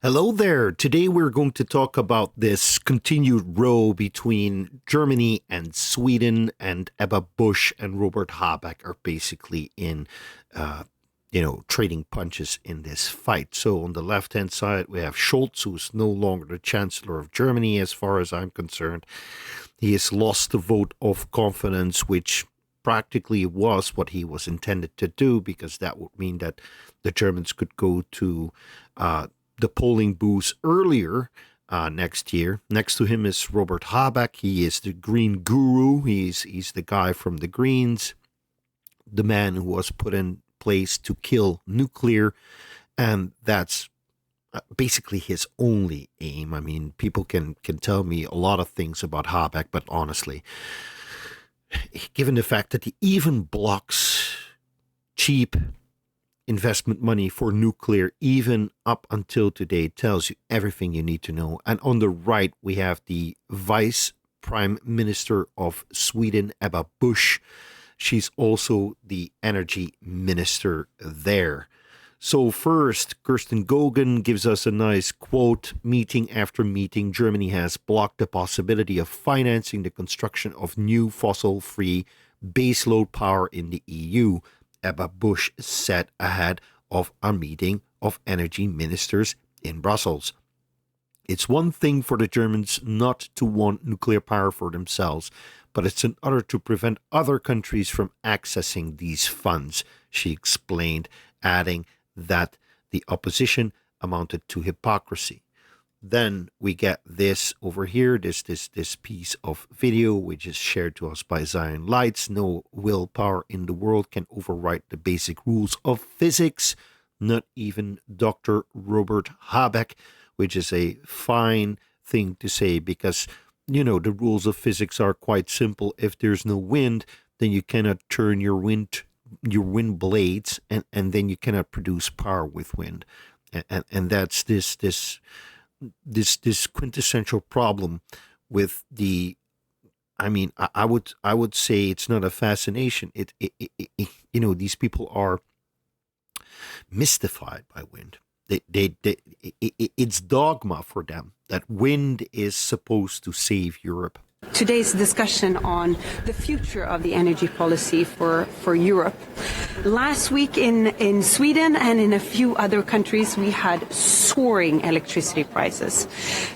Hello there. Today we're going to talk about this continued row between Germany and Sweden, and Ebba Busch and Robert Habeck are basically in, trading punches in this fight. So on the left-hand side, we have Scholz, who's no longer the Chancellor of Germany, as far as I'm concerned. He has lost the vote of confidence, which practically was what he was intended to do, because that would mean that the Germans could go to the polling booths earlier next year. Next to him is Robert Habeck. He is the green guru. He's the guy from the Greens, the man who was put in place to kill nuclear, and that's basically his only aim. I mean, people can tell me a lot of things about Habeck, but honestly, given the fact that he even blocks cheap investment money for nuclear, even up until today, tells you everything you need to know. And on the right, we have the Vice Prime Minister of Sweden, Ebba Busch. She's also the energy minister there. So first, Kirsten Gogan gives us a nice quote. Meeting after meeting, Germany has blocked the possibility of financing the construction of new fossil-free baseload power in the EU, Ebba Busch said ahead of a meeting of energy ministers in Brussels. It's one thing for the Germans not to want nuclear power for themselves, but it's another to prevent other countries from accessing these funds, she explained, adding that the opposition amounted to hypocrisy. Then we get this over here, this piece of video, which is shared to us by Zion Lights. No willpower in the world can override the basic rules of physics, not even Dr. Robert Habeck, which is a fine thing to say because, the rules of physics are quite simple. If there's no wind, then you cannot turn your wind blades, and then you cannot produce power with wind. And that's this quintessential problem with the, I would say it's not a fascination. These people are mystified by wind. It's dogma for them that wind is supposed to save Europe. Today's discussion on the future of the energy policy for Europe. Last week in Sweden and in a few other countries, we had soaring electricity prices.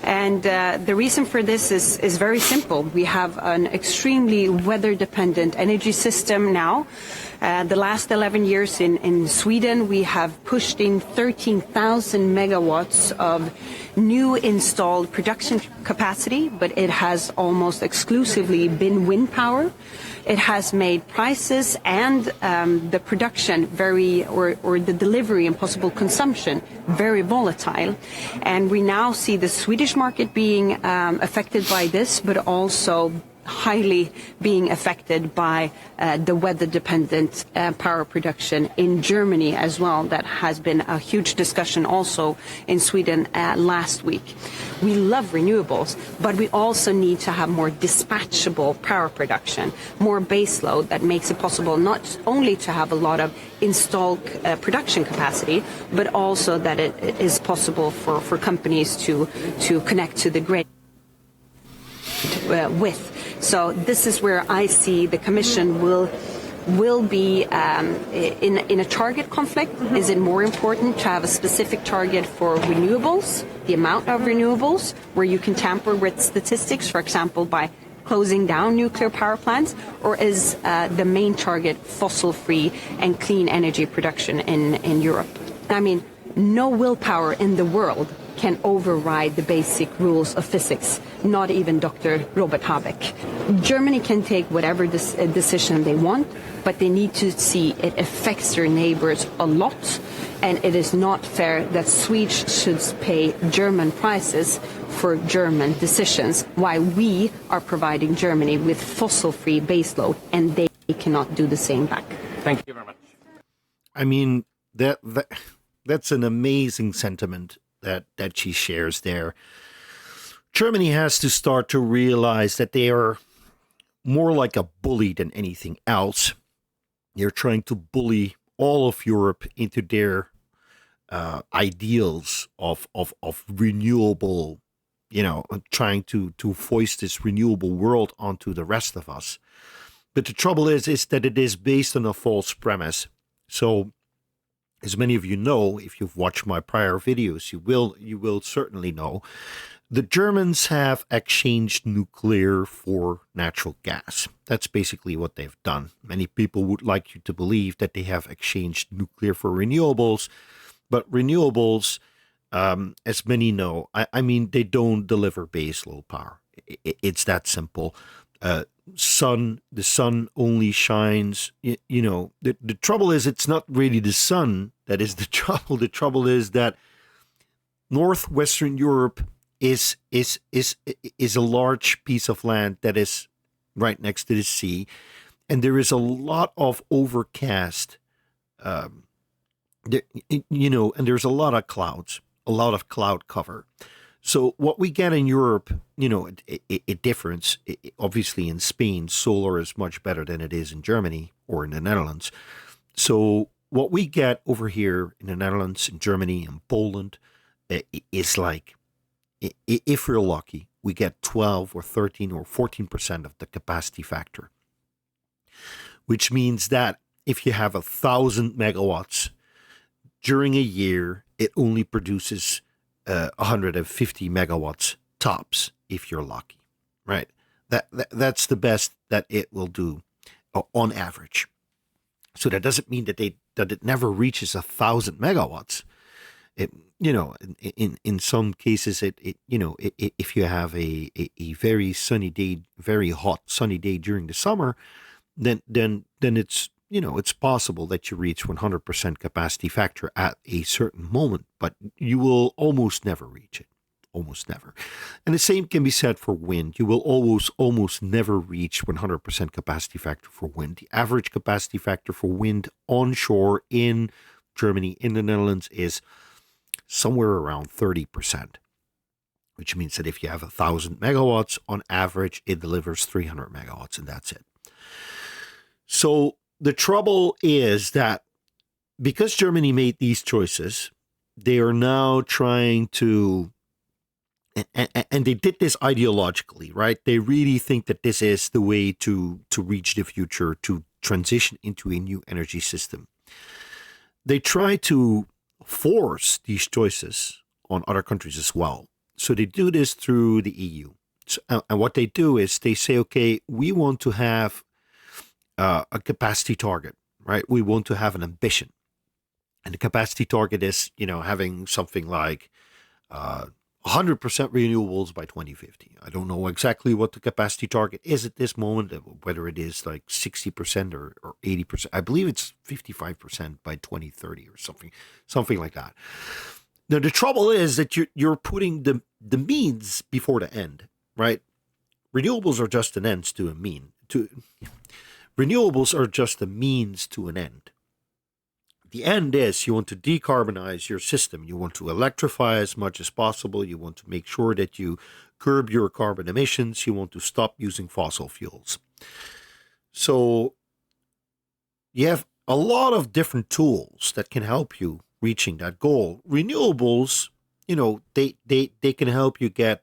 And the reason for this is very simple. We have an extremely weather-dependent energy system now. The last 11 years in Sweden, we have pushed in 13,000 megawatts of new installed production capacity, but it has almost exclusively been wind power. It has made prices and the production or the delivery and possible consumption very volatile. And we now see the Swedish market being affected by this, but also highly being affected by the weather-dependent power production in Germany as well. That has been a huge discussion also in Sweden last week. We love renewables, but we also need to have more dispatchable power production, more baseload that makes it possible not only to have a lot of installed production capacity, but also that it is possible for companies to connect to the grid with. So this is where I see the Commission will be in a target conflict. Mm-hmm. Is it more important to have a specific target for renewables, the amount of renewables, where you can tamper with statistics, for example, by closing down nuclear power plants, or is the main target fossil-free and clean energy production in Europe? I mean, no willpower in the world can override the basic rules of physics, not even Dr. Robert Habeck. Germany can take whatever decision they want, but they need to see it affects their neighbors a lot, and it is not fair that Swedes should pay German prices for German decisions, while we are providing Germany with fossil-free baseload, and they cannot do the same back. Thank you very much. I mean, that's an amazing sentiment that she shares there. Germany has to start to realize that they are more like a bully than anything else. They're trying to bully all of Europe into their ideals of renewable, trying to foist this renewable world onto the rest of us. But the trouble is that it is based on a false premise. So, as many of you know, if you've watched my prior videos, you will certainly know the Germans have exchanged nuclear for natural gas. That's basically what they've done. Many people would like you to believe that they have exchanged nuclear for renewables, but renewables, as many know, I mean, they don't deliver base load power. It's that simple. The sun only shines. The trouble is, it's not really the sun that is the trouble. The trouble is that northwestern Europe is a large piece of land that is right next to the sea, and there is a lot of overcast. And there's a lot of clouds, a lot of cloud cover. So what we get in Europe, it differs. Obviously, in Spain, solar is much better than it is in Germany or in the Netherlands. So what we get over here in the Netherlands, in Germany, and Poland, is like, if we're lucky, we get 12 or 13 or 14% of the capacity factor, which means that if you have 1,000 megawatts during a year, it only produces 150 megawatts tops if you're lucky, right? That's the best that it will do on average. So that doesn't mean that it never reaches 1,000 megawatts. In some cases, if you have a very sunny day, very hot sunny day during the summer, then it's possible that you reach 100% capacity factor at a certain moment, but you will almost never reach it. Almost never. And the same can be said for wind. You will almost never reach 100% capacity factor for wind. The average capacity factor for wind onshore in Germany, in the Netherlands, is somewhere around 30%, which means that if you have 1,000 megawatts, on average, it delivers 300 megawatts, and that's it. So the trouble is that because Germany made these choices, they are now trying to, and they did this ideologically, right? They really think that this is the way to reach the future, to transition into a new energy system. They try to force these choices on other countries as well. So they do this through the EU. So, and what they do is they say, okay, we want to have a capacity target, right? We want to have an ambition. And the capacity target is, having something like 100% renewables by 2050. I don't know exactly what the capacity target is at this moment, whether it is like 60% or 80%. I believe it's 55% by 2030 or something like that. Now, the trouble is that you're putting the means before the end, right? Renewables are just an ends to a mean. Renewables are just a means to an end. The end is you want to decarbonize your system. You want to electrify as much as possible. You want to make sure that you curb your carbon emissions. You want to stop using fossil fuels. So you have a lot of different tools that can help you reaching that goal. Renewables, they can help you get,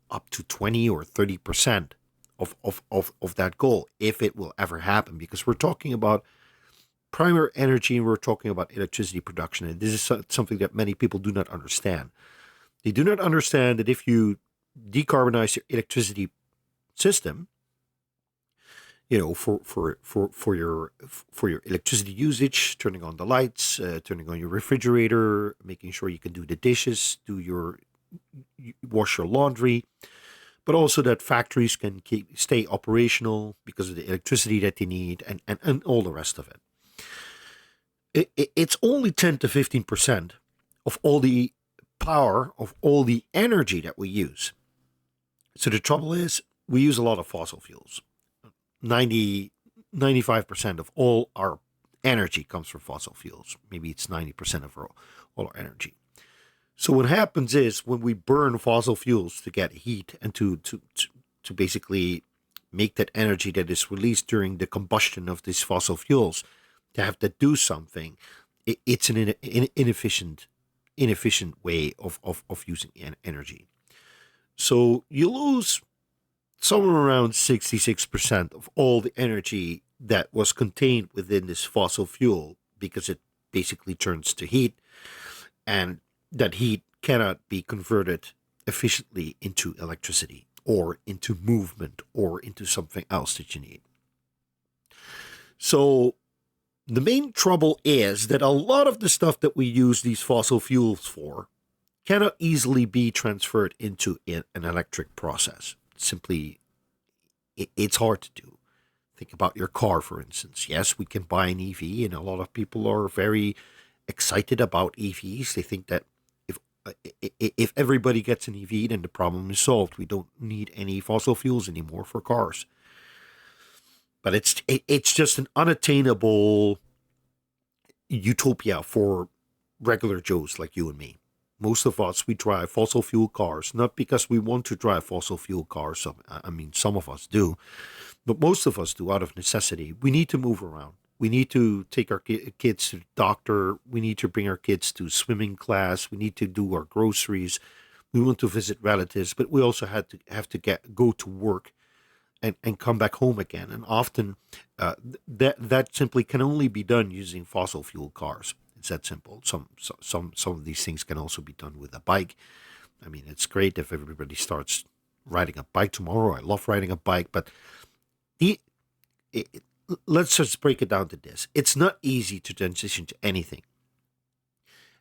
up to 20 or 30% of that goal, if it will ever happen, because we're talking about primary energy and we're talking about electricity production. And this is something that many people do not understand. They do not understand that if you decarbonize your electricity system, for your electricity usage, turning on the lights, turning on your refrigerator, making sure you can do the dishes, wash your laundry, but also that factories can stay operational because of the electricity that they need, and all the rest of it. It's only 10 to 15% of all the power, of all the energy that we use. So the trouble is, we use a lot of fossil fuels. 95% of all our energy comes from fossil fuels. Maybe it's 90% of all our energy. So what happens is, when we burn fossil fuels to get heat and to basically make that energy that is released during the combustion of these fossil fuels, to have to do something, it's an inefficient way of using energy. So you lose somewhere around 66% of all the energy that was contained within this fossil fuel because it basically turns to heat, and that heat cannot be converted efficiently into electricity or into movement or into something else that you need. So the main trouble is that a lot of the stuff that we use these fossil fuels for cannot easily be transferred into an electric process. Simply, it's hard to do. Think about your car, for instance. Yes, we can buy an EV, and a lot of people are very excited about EVs. They think that if everybody gets an EV, then the problem is solved. We don't need any fossil fuels anymore for cars. But it's just an unattainable utopia for regular Joes like you and me. Most of us, we drive fossil fuel cars, not because we want to drive fossil fuel cars. I mean, some of us do, but most of us do out of necessity. We need to move around. We need to take our kids to the doctor. We need to bring our kids to swimming class. We need to do our groceries. We want to visit relatives, but we also have to go to work and come back home again. And often that simply can only be done using fossil fuel cars. It's that simple. Some of these things can also be done with a bike. I mean, it's great if everybody starts riding a bike tomorrow. I love riding a bike, but let's just break it down to this. It's not easy to transition to anything.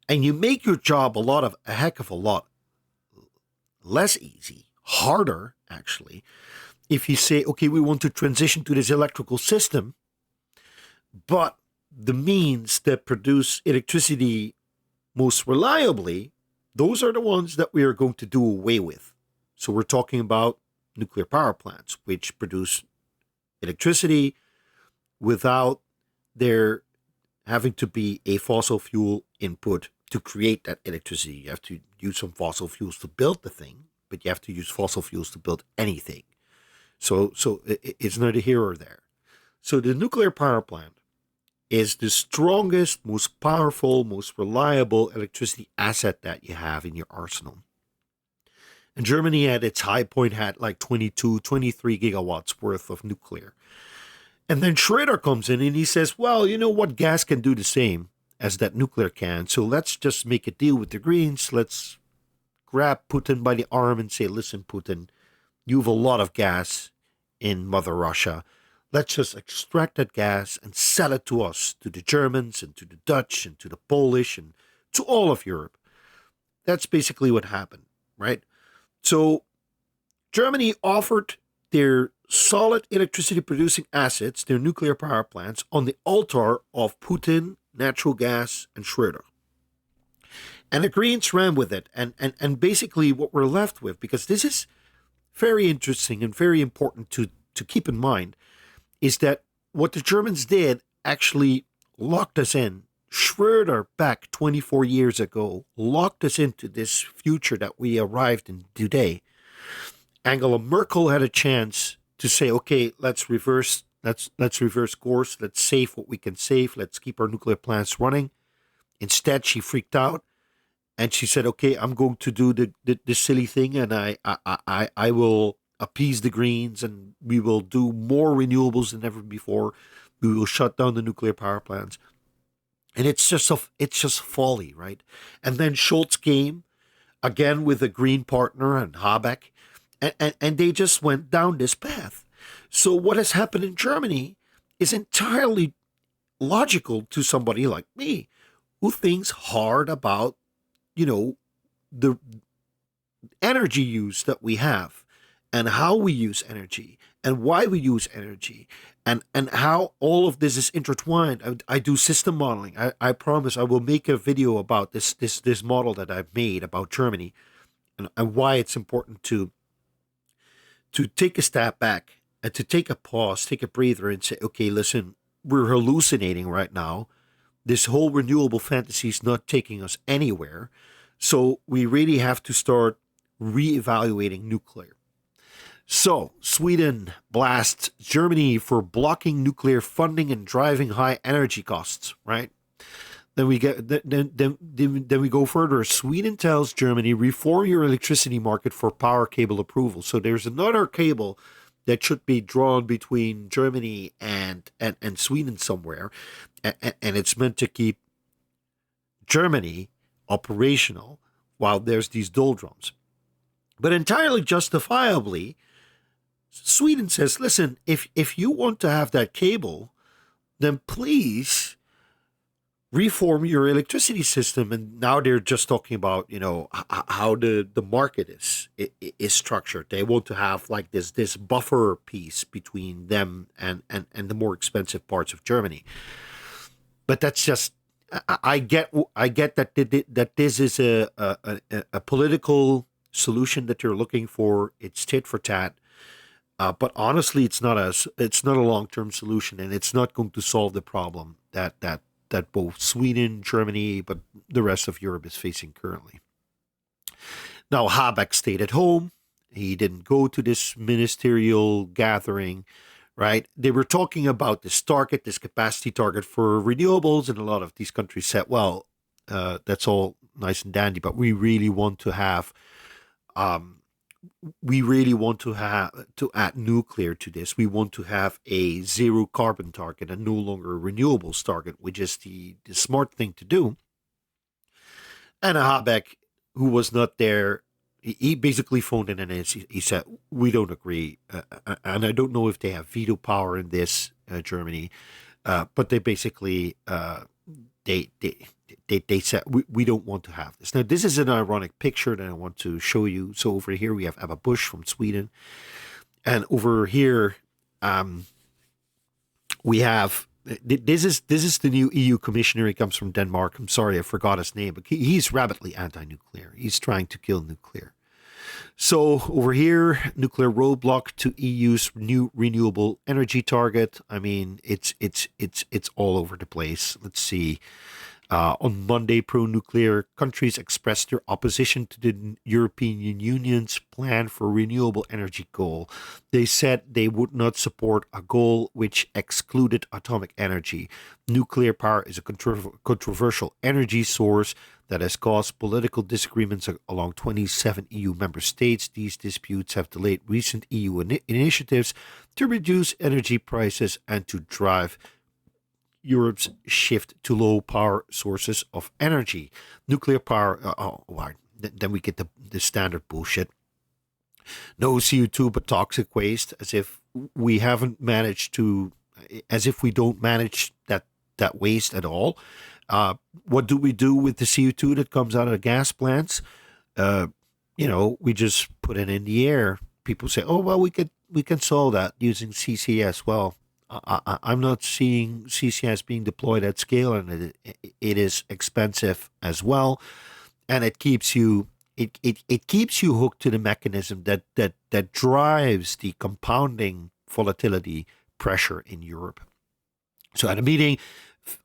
And you make your job a heck of a lot less easy, harder actually, if you say, okay, we want to transition to this electrical system, but the means that produce electricity most reliably, those are the ones that we are going to do away with. So we're talking about nuclear power plants, which produce electricity without there having to be a fossil fuel input to create that electricity. You have to use some fossil fuels to build the thing, but you have to use fossil fuels to build anything. So it's neither here or there. So the nuclear power plant is the strongest, most powerful, most reliable electricity asset that you have in your arsenal. And Germany at its high point had like 22, 23 gigawatts worth of nuclear. And then Schroeder comes in and he says, well, you know what, gas can do the same as that nuclear can. So let's just make a deal with the Greens. Let's grab Putin by the arm and say, listen, Putin, you have a lot of gas in Mother Russia. Let's just extract that gas and sell it to us, to the Germans and to the Dutch and to the Polish and to all of Europe. That's basically what happened, right? So Germany offered their solid electricity producing assets, their nuclear power plants, on the altar of Putin, natural gas, and Schroeder. And the Greens ran with it. And basically what we're left with, because this is very interesting and very important to keep in mind, is that what the Germans did actually locked us in. Schroeder, back 24 years ago, locked us into this future that we arrived in today. Angela Merkel had a chance to say, okay, let's reverse course. Let's save what we can save. Let's keep our nuclear plants running. Instead, she freaked out and she said, okay, I'm going to do the silly thing, and I will appease the Greens, and we will do more renewables than ever before. We will shut down the nuclear power plants. And it's just folly, right? And then Scholz came again with a Green partner and Habeck, and they just went down this path. So what has happened in Germany is entirely logical to somebody like me, who thinks hard about, the energy use that we have, and how we use energy, and why we use energy, and how all of this is intertwined. I do system modeling. I promise I will make a video about this model that I've made about Germany, and why it's important to take a step back and to take a pause, take a breather, and say, okay, listen, we're hallucinating right now. This whole renewable fantasy is not taking us anywhere. So we really have to start reevaluating nuclear. So Sweden blasts Germany for blocking nuclear funding and driving high energy costs, right? Then we get then we go further. Sweden tells Germany reform your electricity market for power cable approval. So there's another cable that should be drawn between Germany and Sweden somewhere, and it's meant to keep Germany operational while there's these doldrums. But entirely justifiably, Sweden says, listen, if you want to have that cable, then please reform your electricity system. And now they're just talking about, how the market is structured. They want to have like this buffer piece between them and the more expensive parts of Germany. But that's just, I get that this is a political solution that you're looking for. It's tit for tat. But honestly, it's not a long-term solution, and it's not going to solve the problem that both Sweden, Germany, but the rest of Europe is facing currently. Now, Habeck stayed at home. He didn't go to this ministerial gathering, right? They were talking about this target, this capacity target for renewables, and a lot of these countries said, well, that's all nice and dandy, but we really want to have to add nuclear to this. We want to have a zero carbon target and no longer a renewables target, which is the smart thing to do. And Habeck, who was not there, he basically phoned in and he said, we don't agree. And I don't know if they have veto power in this, Germany, but they basically, they said, we don't want to have this. Now, this is an ironic picture that I want to show you. So over here, we have Ebba Busch from Sweden. And over here, we have, this is the new EU commissioner. He comes from Denmark. I'm sorry, I forgot his name, but he's rabidly anti-nuclear. He's trying to kill nuclear. So over here, nuclear roadblock to EU's new renewable energy target. I mean, it's all over the place. Let's see. On Monday, pro-nuclear countries expressed their opposition to the European Union's plan for renewable energy goal. They said they would not support a goal which excluded atomic energy. Nuclear power is a controversial energy source that has caused political disagreements along 27 EU member states. These disputes have delayed recent EU initiatives to reduce energy prices and to drive Europe's shift to low power sources of energy. Nuclear power, then we get the standard bullshit. No CO2 but toxic waste, as if we don't manage that waste at all. What do we do with the CO2 that comes out of gas plants? We just put it in the air. People say, oh, well, we can solve that using CCS. Well, I'm not seeing CCS being deployed at scale, and it is expensive as well, and it keeps you hooked to the mechanism that drives the compounding volatility pressure in Europe. So at a meeting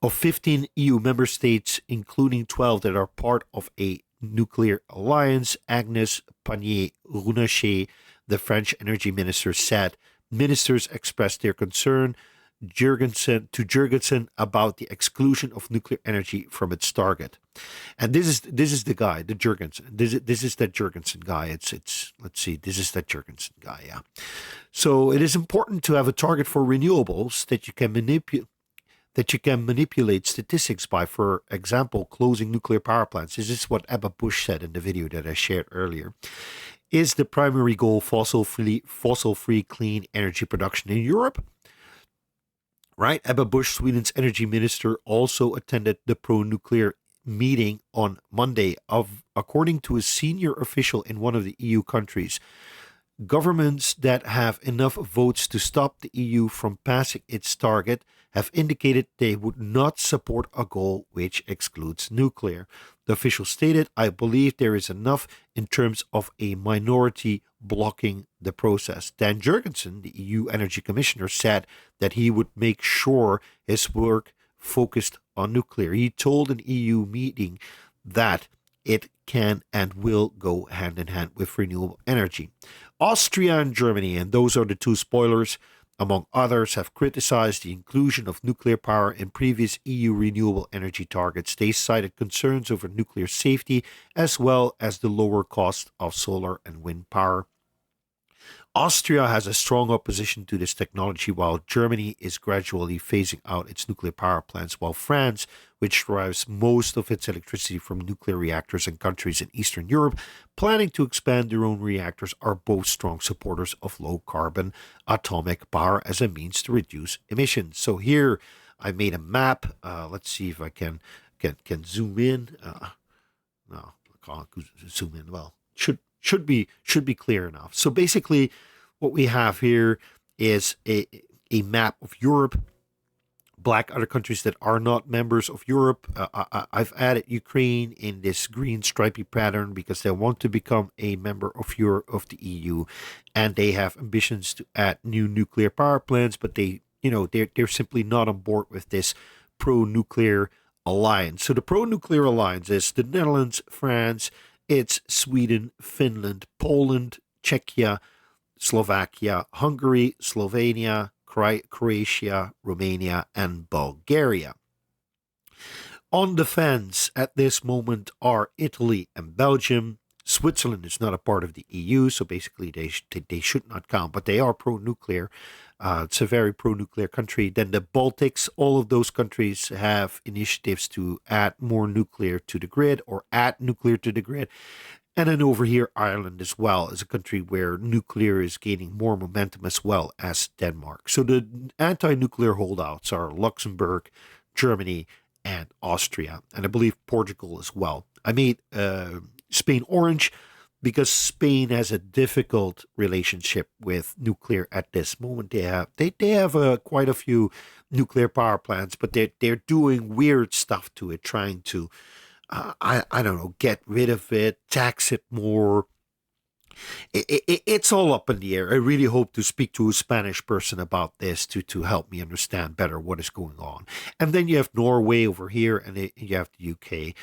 of 15 EU member states, including 12 that are part of a nuclear alliance, Agnes Pannier-Runacher, the French energy minister, said ministers expressed their concern to Jurgensen about the exclusion of nuclear energy from its target. And this is the guy, the Jurgensen. This is that Jurgensen guy. It's let's see, this is that Jurgensen guy, yeah. So it is important to have a target for renewables that you can manipulate statistics by, for example, closing nuclear power plants. This is what Ebba Busch said in the video that I shared earlier. Is the primary goal fossil-free clean energy production in Europe? Right? Ebba Busch, Sweden's energy minister, also attended the pro-nuclear meeting on Monday. According to a senior official in one of the EU countries, governments that have enough votes to stop the EU from passing its target have indicated they would not support a goal which excludes nuclear. The official stated, I believe there is enough in terms of a minority blocking the process. Dan Jurgensen, the EU Energy Commissioner, said that he would make sure his work focused on nuclear. He told an EU meeting that it can and will go hand in hand with renewable energy. Austria and Germany, and those are the two spoilers, among others, have criticized the inclusion of nuclear power in previous EU renewable energy targets. They cited concerns over nuclear safety as well as the lower cost of solar and wind power. Austria has a strong opposition to this technology, while Germany is gradually phasing out its nuclear power plants, while France, which derives most of its electricity from nuclear reactors, and countries in Eastern Europe planning to expand their own reactors, are both strong supporters of low carbon atomic power as a means to reduce emissions. So here I made a map. Let's see if I can zoom in. No, I can't zoom in. Well, should be clear enough. So basically, what we have here is a map of Europe. Black other countries that are not members of Europe. I've added Ukraine in this green stripy pattern because they want to become a member of the EU, and they have ambitions to add new nuclear power plants. But they're simply not on board with this pro-nuclear alliance. So the pro-nuclear alliance is the Netherlands, France. It's Sweden, Finland, Poland, Czechia, Slovakia, Hungary, Slovenia, Croatia, Romania, and Bulgaria. On the fence at this moment are Italy and Belgium. Switzerland is not a part of the EU, so basically they should not count, but they are pro-nuclear. It's a very pro-nuclear country. Then the Baltics, all of those countries have initiatives to add more nuclear to the grid or add nuclear to the grid. And then over here, Ireland as well is a country where nuclear is gaining more momentum as well as Denmark. So the anti-nuclear holdouts are Luxembourg, Germany, and Austria. And I believe Portugal as well. I made Spain orange because Spain has a difficult relationship with nuclear at this moment. They have quite a few nuclear power plants, but they're doing weird stuff to it, trying to I don't know, get rid of it, tax it more. It's all up in the air. I really hope to speak to a Spanish person about this to help me understand better what is going on. And then you have Norway over here, and you have the UK,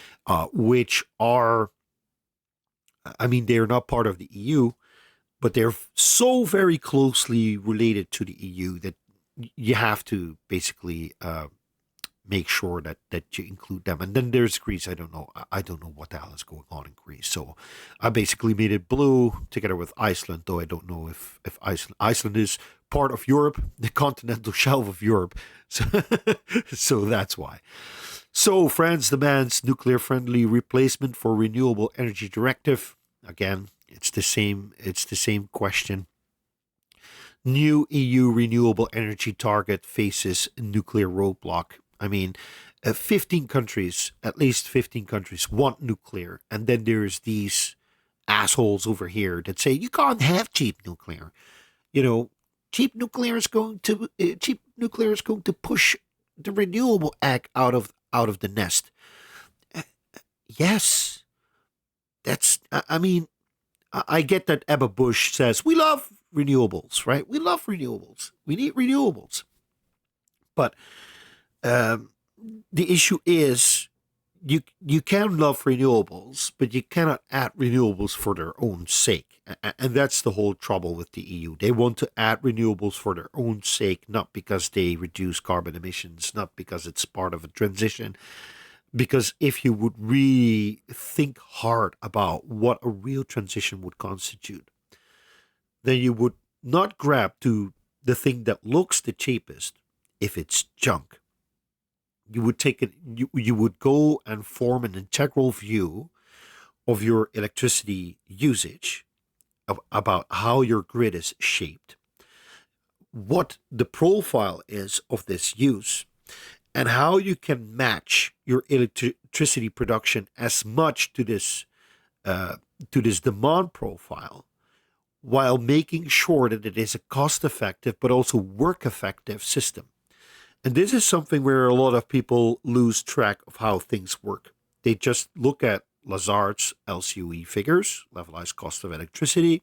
which are, I mean, they're not part of the EU, but they're so very closely related to the EU that you have to basically make sure that you include them. And then there's Greece. I don't know what the hell is going on in Greece. So I basically made it blue together with Iceland, though I don't know if Iceland is part of Europe, the continental shelf of Europe. So that's why. So France demands nuclear-friendly replacement for renewable energy directive. Again, it's the same question. New EU renewable energy target faces nuclear roadblock. I mean, 15 countries, at least 15 countries want nuclear. And then there's these assholes over here that say, you can't have cheap nuclear. Cheap nuclear is going to push the renewable egg out of the nest. Yes, I get that Ebba Bush says, we love renewables, right? We love renewables. We need renewables. But the issue is you can love renewables, but you cannot add renewables for their own sake. And that's the whole trouble with the EU. They want to add renewables for their own sake, not because they reduce carbon emissions, not because it's part of a transition. Because if you would really think hard about what a real transition would constitute, then you would not grab to the thing that looks the cheapest if it's junk. You would take it. You would go and form an integral view of your electricity usage, about how your grid is shaped, what the profile is of this use, and how you can match your electricity production as much to this demand profile, while making sure that it is a cost-effective but also work-effective system. And this is something where a lot of people lose track of how things work. They just look at Lazard's LCOE figures, levelized cost of electricity.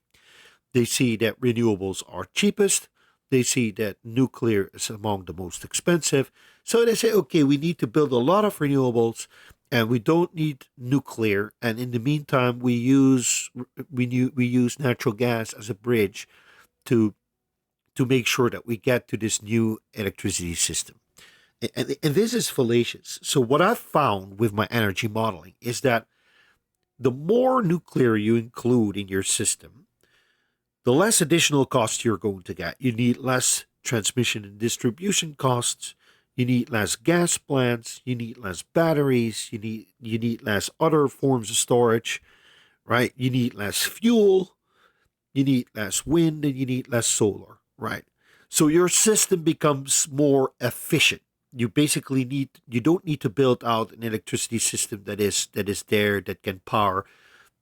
They see that renewables are cheapest. They see that nuclear is among the most expensive. So they say, okay, we need to build a lot of renewables and we don't need nuclear. And in the meantime, we use natural gas as a bridge to to make sure that we get to this new electricity system. And this is fallacious. So what I've found with my energy modeling is that the more nuclear you include in your system, the less additional costs you're going to get. You need less transmission and distribution costs. You need less gas plants. You need less batteries. You need less other forms of storage, right? You need less fuel. You need less wind, and you need less solar, right? So your system becomes more efficient. You don't need to build out an electricity system that is there, that can power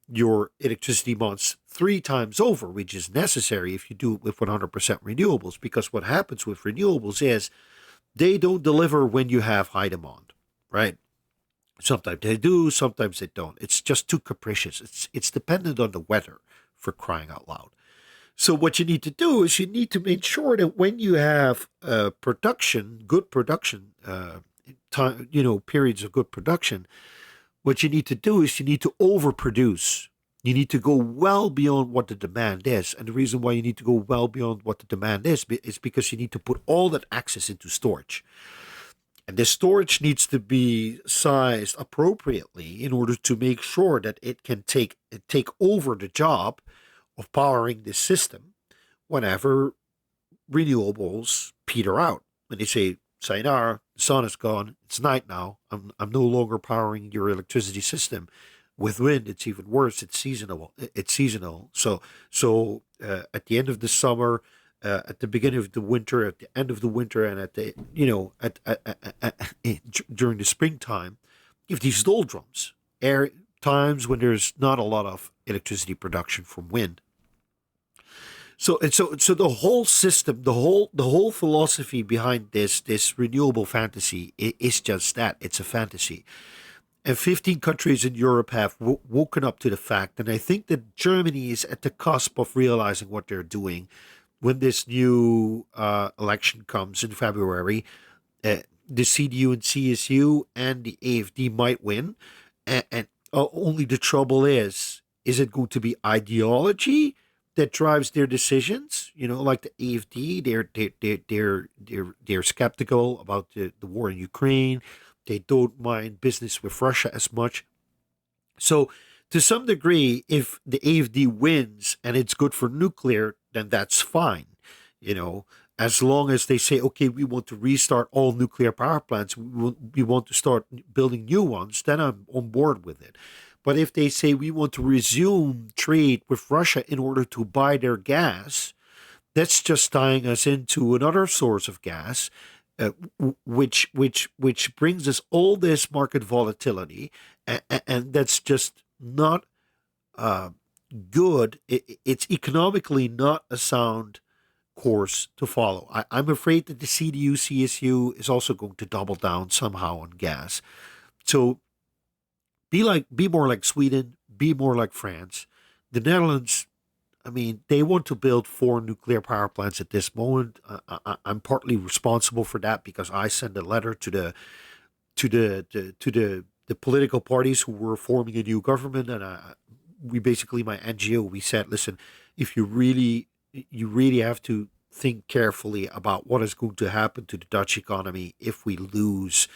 your electricity months 3 times over, which is necessary if you do it with 100% renewables. Because what happens with renewables is they don't deliver when you have high demand, right? Sometimes they do, sometimes they don't. It's just too capricious. It's dependent on the weather, for crying out loud. So what you need to do is you need to make sure that when you have good production, time, periods of good production, what you need to do is you need to overproduce. You need to go well beyond what the demand is. And the reason why you need to go well beyond what the demand is because you need to put all that access into storage. And the storage needs to be sized appropriately in order to make sure that it can take over the job of powering this system whenever renewables peter out. When they say, sayonara, the sun is gone, it's night now, I'm no longer powering your electricity system. With wind, it's even worse. It's seasonal. So at the end of the summer, at the beginning of the winter, at the end of the winter, and at the during the springtime, you have these doldrums, times when there's not a lot of electricity production from wind. So the whole system, the whole philosophy behind this renewable fantasy is just that. It's a fantasy. And 15 countries in Europe have woken up to the fact, and I think that Germany is at the cusp of realizing what they're doing when this new election comes in February. The CDU and CSU and the AFD might win, and only the trouble is it going to be ideology that drives their decisions? Like the AFD, they're skeptical about the war in Ukraine. They don't mind business with Russia as much. So to some degree, if the AFD wins and it's good for nuclear, then that's fine. As long as they say, okay, we want to restart all nuclear power plants, we want to start building new ones, then I'm on board with it. But if they say we want to resume trade with Russia in order to buy their gas, that's just tying us into another source of gas, which brings us all this market volatility, and that's just not good. It's economically not a sound course to follow. I'm afraid that the CDU, CSU is also going to double down somehow on gas. So be more like Sweden, be more like France. The Netherlands, they want to build 4 nuclear power plants at this moment. I'm partly responsible for that because I sent a letter to the political parties who were forming a new government, and my NGO, we said, listen, if you really have to think carefully about what is going to happen to the Dutch economy if we lose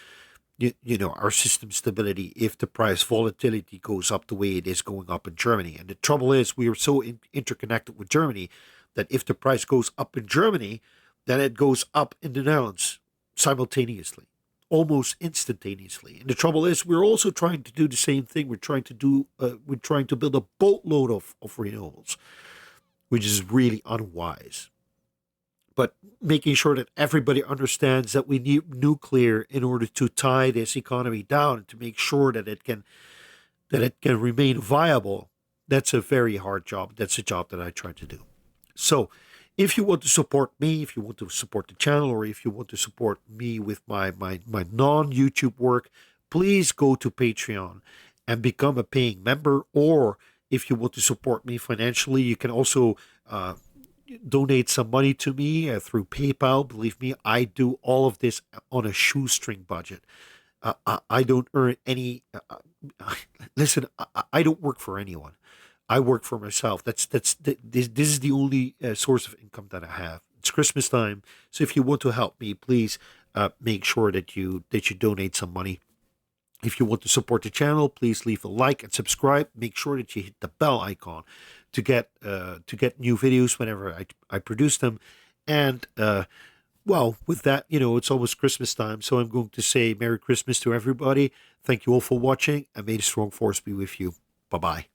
our system stability, if the price volatility goes up the way it is going up in Germany. And the trouble is we are so interconnected with Germany that if the price goes up in Germany, then it goes up in the Netherlands simultaneously, almost instantaneously. And the trouble is we're also trying to do the same thing. We're trying to build a boatload of renewables, which is really unwise. But making sure that everybody understands that we need nuclear in order to tie this economy down and to make sure that it can remain viable, that's a very hard job. That's a job that I try to do. So if you want to support me, if you want to support the channel, or if you want to support me with my non-YouTube work, please go to Patreon and become a paying member. Or if you want to support me financially, you can also donate some money to me through PayPal. Believe me, I do all of this on a shoestring budget. I don't earn any. Listen, I don't work for anyone. I work for myself. This is the only source of income that I have. It's Christmas time, so if you want to help me, please make sure that you donate some money. If you want to support the channel, please leave a like and subscribe. Make sure that you hit the bell icon to get new videos whenever I produce them. And well, with that, it's almost Christmas time, so I'm going to say Merry Christmas to everybody. Thank you all for watching, and may the strong force be with you. Bye-bye.